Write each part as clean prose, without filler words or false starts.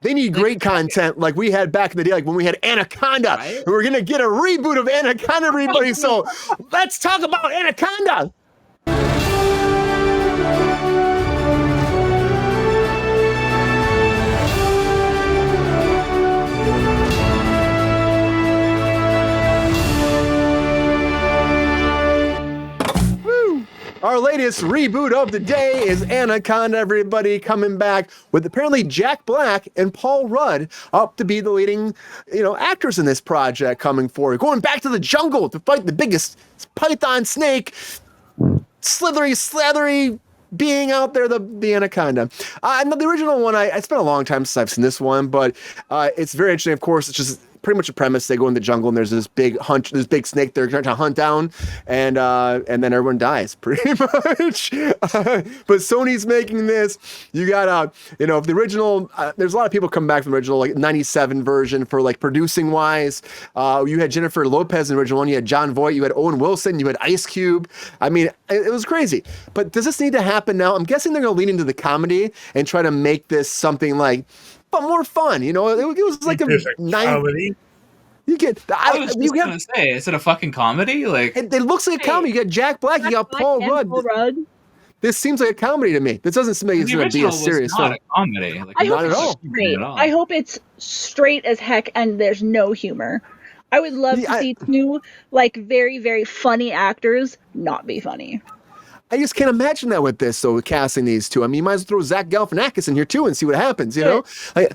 They need great content like we had back in the day, like when we had Anaconda. Right? We're going to get a reboot of Anaconda, everybody. So let's talk about Anaconda. Our latest reboot of the day is Anaconda, everybody, coming back with apparently Jack Black and Paul Rudd up to be the leading, actors in this project coming forward. Going back to the jungle to fight the biggest python snake, slithery being out there, the Anaconda. And the original one, it's been a long time since I've seen this one, but it's very interesting. Of course, it's just pretty much a premise. They go in the jungle and there's this big snake they're trying to hunt down, and then everyone dies pretty much. But Sony's making this. You got the original. There's a lot of people come back from the original, like 97 version for like producing wise. You had Jennifer Lopez in the original one. You had John Voight. You had Owen Wilson. You had Ice Cube. I mean, it was crazy. But does this need to happen now? I'm guessing they're going to lean into the comedy and try to make this something like, but more fun, it was like a comedy. You get. I was just gonna say, is it a fucking comedy? Like it looks like a comedy. You got Jack Black, you got Paul Rudd. This seems like a comedy to me. This doesn't seem like it's going to be a serious film. Not a comedy. Like, not at all. I hope it's straight as heck and there's no humor. I would love to see two like very, very funny actors not be funny. I just can't imagine that with this. So casting these two, I mean, you might as well throw Zach Galifianakis in here too and see what happens. I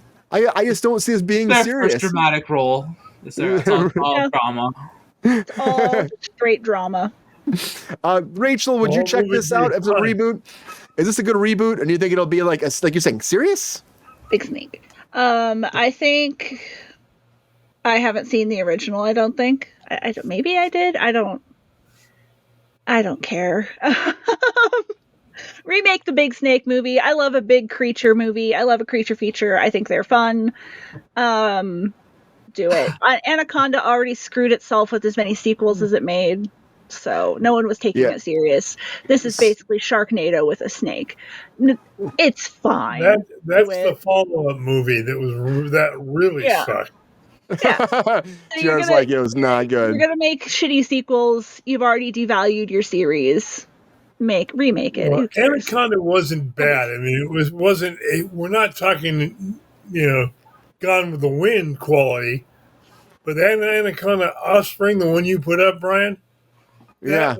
just don't see this being serious. First dramatic role. It's all drama. It's all straight drama. Rachel, would you check this out as a reboot? Is this a good reboot, or do you think it'll be like you're saying, serious? Big Snake. I think I haven't seen the original. I don't think. I don't. Maybe I did. I don't care. Remake the Big Snake movie. I love a big creature movie. I love a creature feature. I think they're fun. Do it. Anaconda already screwed itself with as many sequels as it made, so no one was taking it serious. This is basically Sharknado with a snake. It's fine. That's the follow-up movie that really sucked. Yeah. Jared's like, it was not good. You're gonna make shitty sequels. You've already devalued your series. Remake it. Well, Anaconda wasn't bad. I mean, wasn't. We're not talking, Gone with the Wind quality, but that Anaconda Offspring, the one you put up, Brian, that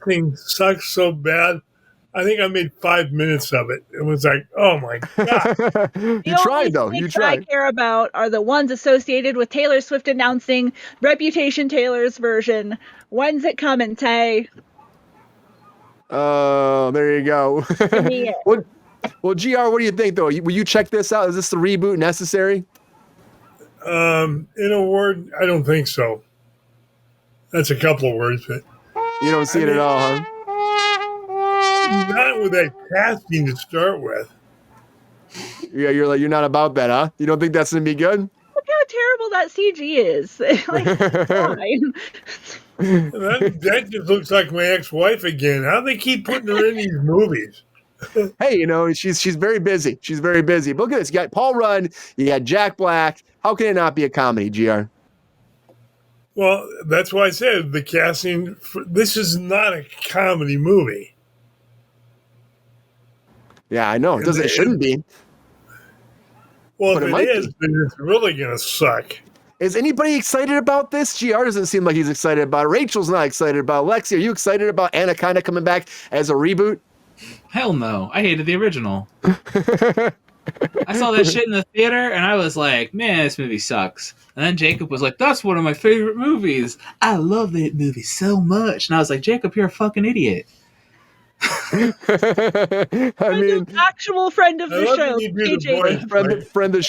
thing sucks so bad. I think I made 5 minutes of it. It was like, oh my god! You tried though. You tried. I care about are the ones associated with Taylor Swift announcing Reputation Taylor's version. When's it coming, Tay? Oh, there you go. Well, GR, what do you think, though? Will you check this out? Is this the reboot necessary? In a word, I don't think so. That's a couple of words, but... You don't see it at all, huh? Not with that casting to start with. Yeah, you're not about that, huh? You don't think that's going to be good? Look how terrible that CG is. That just looks like my ex-wife again. How do they keep putting her in these movies? Hey, she's very busy. She's very busy. But look at this. You got Paul Rudd. You got Jack Black. How can it not be a comedy, GR? Well, that's why I said the casting. This is not a comedy movie. Yeah, I know. It shouldn't be. Well, if it is, then it's really going to suck. Is anybody excited about this? GR doesn't seem like he's excited about it. Rachel's not excited about it. Lexi, are you excited about Anaconda coming back as a reboot? Hell no. I hated the original. I saw that shit in the theater, and I was like, man, this movie sucks. And then Jacob was like, that's one of my favorite movies. I love that movie so much. And I was like, Jacob, you're a fucking idiot. I mean, actual friend of the show, KJ. Friend of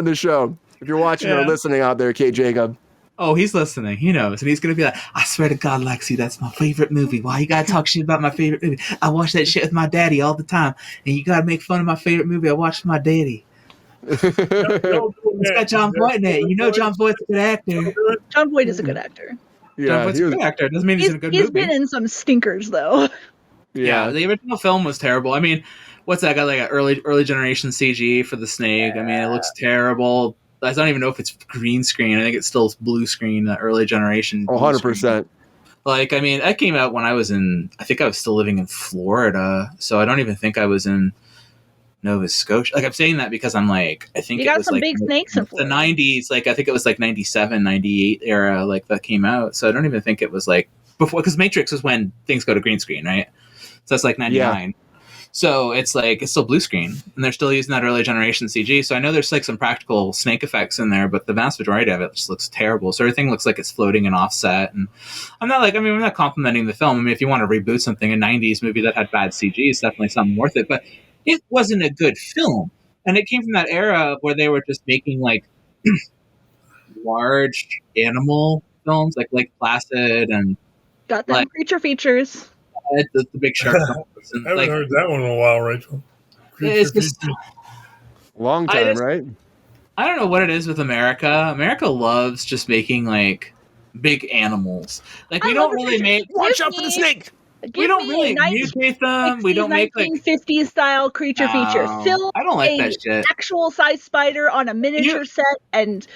the show. If you're watching or listening out there, K. Jacob. Oh, he's listening. He knows. And he's going to be like, I swear to God, Lexi, that's my favorite movie. Why you got to talk shit about my favorite movie? I watch that shit with my daddy all the time. And you got to make fun of my favorite movie I watched with my daddy. It's got John Voight in it. You know John Voight's a good actor. John Voight is a good actor. Yeah, John Voight's a good actor. Doesn't mean he's in a good movie. He's been in some stinkers, though. Yeah, the original film was terrible. I mean, what's that got like an early generation CG for the snake? I mean, it looks terrible. I don't even know if it's green screen. I think it's still blue screen, the early generation. 100%. Like, I mean, that came out when I think I was still living in Florida, so I don't even think I was in Nova Scotia. Like, I'm saying that because I'm like, I think You it got was some like big snakes in the Florida. 90s. Like, I think it was like 97, 98 era, like that came out. So I don't even think it was like before, because Matrix was when things go to green screen, right? So that's like 99. So it's like, it's still blue screen, and they're still using that early generation CG. So I know there's like some practical snake effects in there, but the vast majority of it just looks terrible. So everything looks like it's floating and offset. And I'm not complimenting the film. I mean, if you want to reboot something, a 90s movie that had bad CG, it's definitely something worth it. But it wasn't a good film. And it came from that era where they were just making like large animal films, like Lake Placid and Got them like creature features. the Big Shark films. And, I haven't like, heard that one in a while, Rachel. it's just, Long I time, just- right? I don't know what it is with America. America loves just making like big animals. Like, we I don't love really it. make. Watch out for the snake! We don't really mutate them. We don't make like 1950s style creature feature. No, Film I don't like a that shit. actual size spider on a miniature set and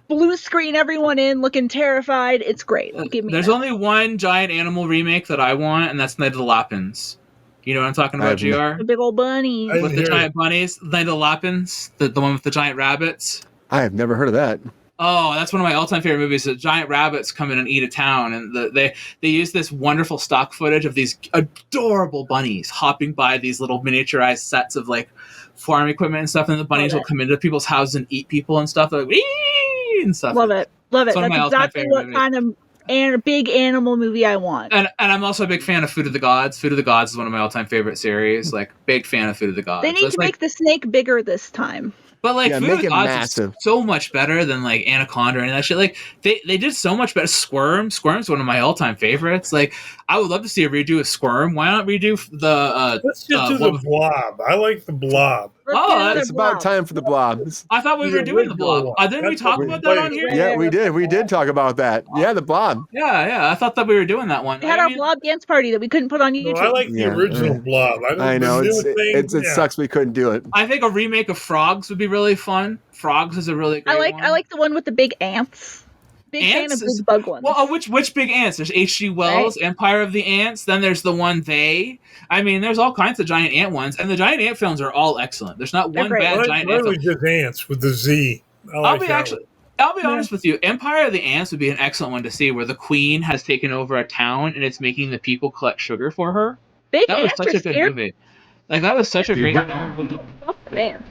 blue screen everyone in looking terrified. It's great. Give me There's that. only one giant animal remake that I want, and that's Night of the Lapins. You know what I'm talking about, I have GR? The big old bunny. I- With the hear giant bunnies, Night of the Lapins, the one with the giant rabbits. I have never heard of that. Oh, that's one of my all-time favorite movies. The giant rabbits come in and eat a town, and they use this wonderful stock footage of these adorable bunnies hopping by these little miniaturized sets of like farm equipment and stuff, and the bunnies Love will come into people's houses and eat people and stuff. They're like, wee! And stuff. Love it. Love it. It's one of That's my all-time exactly favorite what movies. kind of big animal movie I want. And I'm also a big fan of Food of the Gods. Food of the Gods is one of my all-time favorite series. Like, big fan of Food of the Gods. They need to make the snake bigger this time. But like, Yeah, Food of make the it Gods massive. is so much better than like Anaconda and that shit. Like, they did so much better. Squirm's one of my all-time favorites. Like, I would love to see a redo of Squirm. Why not redo the Let's just do the Blob. I like the Blob. Let's Oh, get another It's about blob. time for the blob. I thought we were The doing the original Blob. one. Didn't we That's talk what about we that on played. here? Yeah, we did. We did talk about that. Yeah, the blob. Yeah. I thought that we were doing that one. We had I our mean, blob dance party that we couldn't put on No, YouTube. I like the Yeah. original Blob. I know. The new It thing, yeah. sucks we couldn't do it. I think a remake of Frogs would be really fun. Frogs is a really great one. I like the one with the big ants. Big fan Ants of is- big bug ones. Well, which big ants? There's H.G. Wells, Empire of the Ants. Then there's the one They. I mean, there's all kinds of giant ant ones, and the giant ant films are all excellent. There's not They're one great. bad Why giant why ant don't we film. just ants with the Z? I like that one. I'll be honest with you. Empire of the Ants would be an excellent one to see, where the queen has taken over a town and it's making the people collect sugar for her. big That was ants such are a good scary. movie. Like, that was such a great. Oh, man.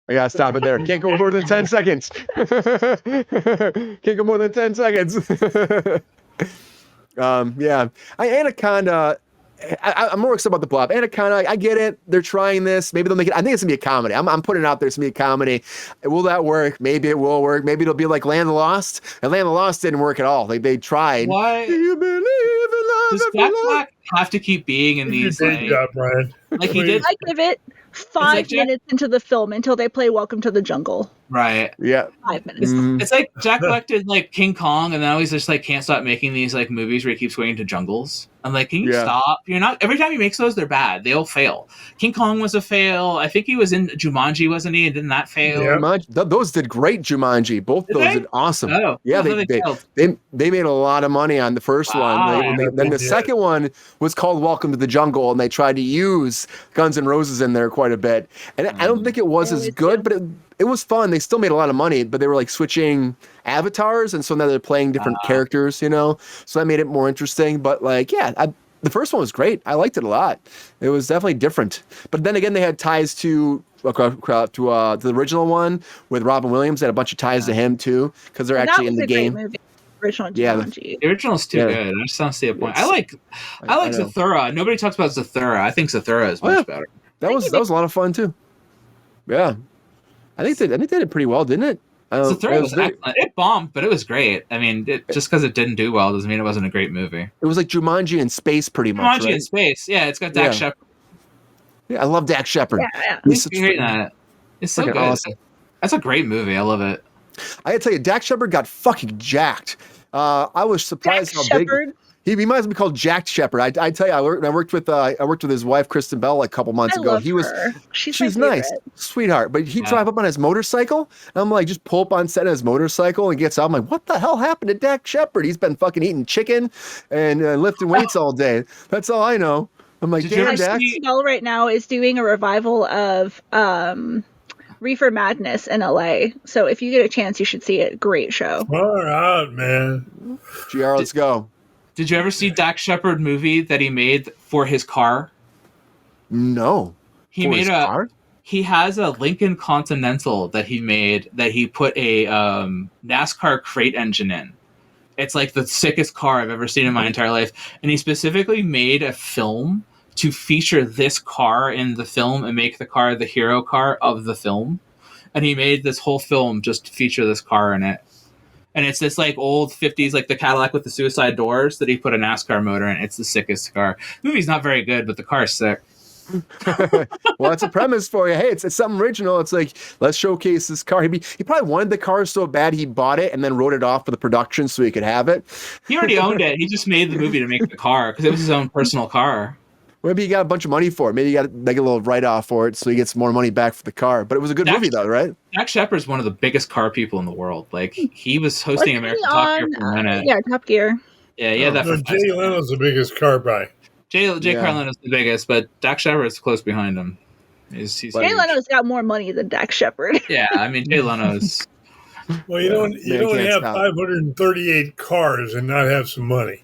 I gotta stop it there. Can't go more than 10 seconds. Can't go more than 10 seconds. Yeah. Anaconda. I'm more excited about the blob. Anaconda, I get it. They're trying this. Maybe they'll make it. I think it's gonna be a comedy. I'm putting it out there. It's gonna be a comedy. Will that work? Maybe it will work. Maybe it'll be like Land of the Lost. And Land of the Lost didn't work at all. Like, they tried. Why Do you believe in love? does if you Jack love- Black have to keep being in Do your these day like, job, Brian. like he did? I give it 5 Jack- minutes into the film until they play Welcome to the Jungle. Right. Yeah. 5 minutes. It's like Jack Black did like King Kong, and now he's just like can't stop making these like movies where he keeps going to jungles. I'm like, can you Yeah. stop? You're not. Every time he makes those, they're bad. They all fail. King Kong was a fail. I think he was in Jumanji, wasn't he? And didn't that fail? Yeah. Those did great, Jumanji. Both Did those they? did awesome. Oh, Yeah, I thought they failed. they made a lot of money on the first Wow. one. Then the Yeah. second one was called Welcome to the Jungle, and they tried to use Guns N' Roses in there quite a bit. And I don't think it was They as always good, do. but it was fun. They still made a lot of money, but they were like switching avatars, and so now they're playing different characters, you know. So that made it more interesting. But like, yeah, the first one was great. I liked it a lot. It was definitely different. But then again, they had ties to the original one with Robin Williams. They had a bunch of ties to him too, because they're And actually that in was the a great game. movie. Original Yeah. Jumanji. The original's too Yeah. good. I just don't see a point. It's- I like I know. Zathura. Nobody talks about Zathura. I think Zathura is Oh, much yeah. better. That was a lot of fun too. Yeah, I think they did it pretty well, didn't it? Zathura it was very- excellent. It bombed, but it was great. I mean, just because it didn't do well doesn't mean it wasn't a great movie. It was like Jumanji in space, pretty much. Jumanji Right? in space. Yeah, it's got Dak Yeah. Shepard. Yeah, I love Dak Shepard. Yeah. He's such You're hearing that. It's so freaking good. awesome. That's a great movie. I love it. I gotta tell you, Dak Shepard got fucking jacked. I was surprised Dak how big. Shepard? He might as well be called Jack Shepard. I tell you, I worked with his wife Kristen Bell like a couple months I ago. love He was her. She's she's my nice, favorite. sweetheart. But he'd drive up on his motorcycle. And I'm like, just pull up on set on his motorcycle and gets out. I'm like, what the hell happened to Dak Shepard? He's been fucking eating chicken and lifting weights all day. That's all I know. I'm like, Did you damn, ever Dak. see- Bell right now is doing a revival of Reefer Madness in LA. So if you get a chance, you should see it. Great show. Far out, man. GR, let's go. Did you ever see Dak Shepard movie that he made for his car? No. He For made his car? He has a Lincoln Continental that he made that he put a NASCAR crate engine in. It's like the sickest car I've ever seen in my entire life. And he specifically made a film to feature this car in the film and make the car the hero car of the film. And he made this whole film just to feature this car in it. And it's this like old 50s, like the Cadillac with the suicide doors that he put a NASCAR motor in. It's the sickest car. The movie's not very good, but the car's sick. Well, that's a premise for you. Hey, it's something original. It's like, let's showcase this car. He probably wanted the car so bad he bought it and then wrote it off for the production so he could have it. He already owned it. He just made the movie to make the car because it was his own personal car. Maybe he got a bunch of money for it. Maybe he got like a little write-off for it so he gets more money back for the car. But it was a good movie, though, right? Dak Shepard's one of the biggest car people in the world. Like, he was hosting Wasn't American he Top Gear on, for a minute. yeah, Top Gear. Yeah, yeah. That No, for Jay Leno's the biggest car buy. Jay Yeah. Carlin is the biggest, but Dak Shepard's close behind him. He's Jay huge. Leno's got more money than Dak Shepard. Yeah, I mean, Jay Leno's... Well, you don't can't have stop. 538 cars and not have some money.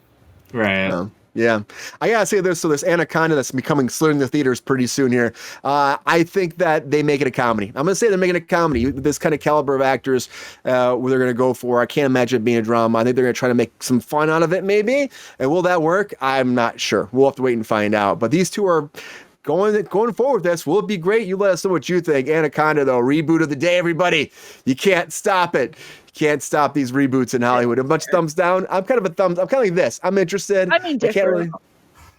Right. Yeah. I gotta say this. So there's Anaconda that's becoming slid in the theaters pretty soon here. I think that they make it a comedy. I'm gonna say they're making a comedy. This kind of caliber of actors, where they're gonna go for. I can't imagine it being a drama. I think they're gonna try to make some fun out of it, maybe. And will that work? I'm not sure. We'll have to wait and find out. But these two are going forward with this. Will it be great? You let us know what you think. Anaconda, though, reboot of the day, everybody. You can't stop it. Can't stop these reboots in Hollywood. A bunch of thumbs down. I'm kind of like this. I'm interested. I'm indifferent.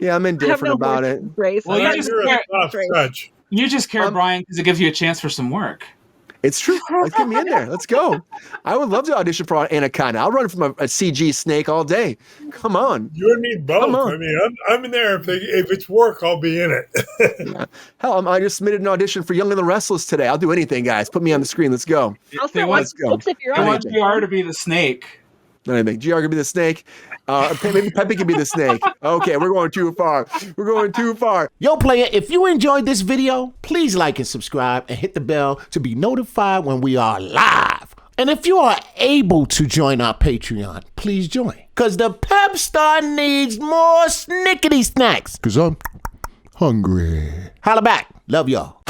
I'm indifferent about it. Well, You're just a can't- soft touch. You just care, Brian, because it gives you a chance for some work. It's true. Let's get me in there. Let's go. I would love to audition for Anaconda. I'll run from a CG snake all day. Come on. You and me both. Come on. I mean, I'm in there. If it's work, I'll be in it. Hell, I just submitted an audition for Young and the Restless today. I'll do anything, guys. Put me on the screen. Let's go. I'll They still want- watch clips if you're I on want it. GR to be the snake. Anything. GR could be the snake. Maybe Pepe could be the snake. Okay, we're going too far. We're going too far. Yo, player, if you enjoyed this video, please like and subscribe and hit the bell to be notified when we are live. And if you are able to join our Patreon, please join. Because the pep star needs more snickety snacks. Because I'm hungry. Holla back. Love y'all.